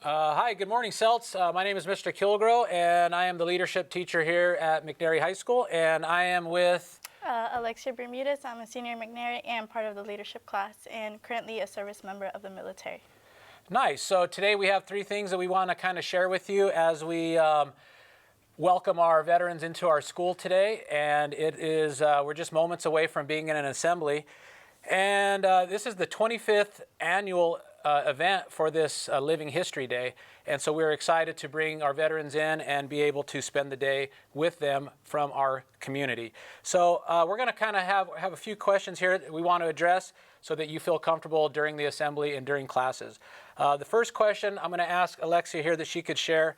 Hi, good morning, CELTS. My name is Mr. Kilgro, and I am the leadership teacher here at McNary High School, and I am with Alexia Bermudez. I'm a senior at McNary and part of the leadership class, and currently a service member of the military. Nice. So today we have three things that we want to kind of share with you as we welcome our veterans into our school today, and it is we're just moments away from being in an assembly, and this is the 25th annual event for this Living History Day, and so we're excited to bring our veterans in and be able to spend the day with them from our community. So we're going to kind of have a few questions here that we want to address so that you feel comfortable during the assembly and during classes. The first question I'm going to ask Alexia here that she could share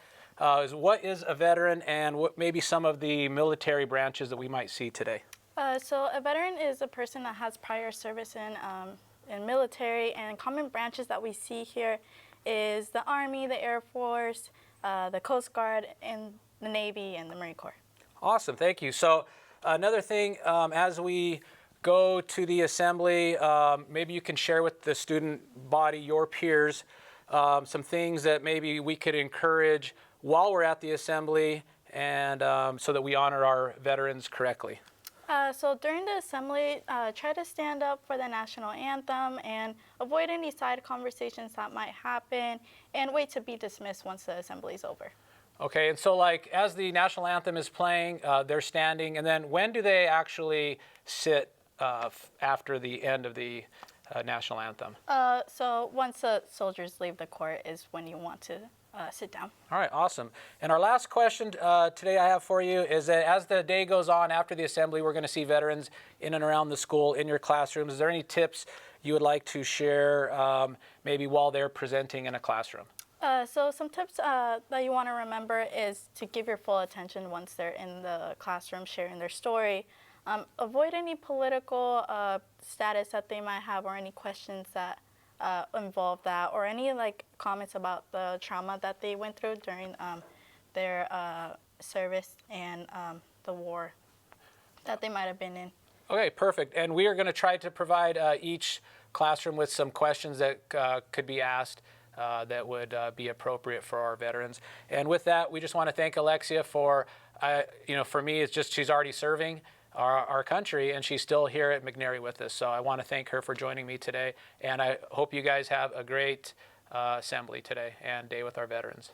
is what is a veteran, and what maybe some of the military branches that we might see today? So a veteran is a person that has prior service in military, and common branches that we see here is the Army, the Air Force, the Coast Guard, and the Navy, and the Marine Corps. Awesome, thank you. So another thing, as we go to the assembly, maybe you can share with the student body, your peers, some things that maybe we could encourage while we're at the assembly, and so that we honor our veterans correctly. So during the assembly, try to stand up for the national anthem and avoid any side conversations that might happen, and wait to be dismissed once the assembly is over. Okay, and so like as the national anthem is playing, they're standing, and then when do they actually sit after the end of the national anthem? So once the soldiers leave the court is when you want to sit down. All right, awesome. And our last question today I have for you is that as the day goes on after the assembly, we're going to see veterans in and around the school, in your classrooms. Is there any tips you would like to share maybe while they're presenting in a classroom? So some tips that you want to remember is to give your full attention once they're in the classroom sharing their story. Avoid any political status that they might have, or any questions that involve that, or any like comments about the trauma that they went through during their service and the war that they might have been in. Okay, perfect. And we are going to try to provide each classroom with some questions that could be asked that would be appropriate for our veterans. And with that, we just want to thank Alexia for, for me, it's just she's already serving our country, and she's still here at McNary with us. So I want to thank her for joining me today, and I hope you guys have a great assembly today and day with our veterans.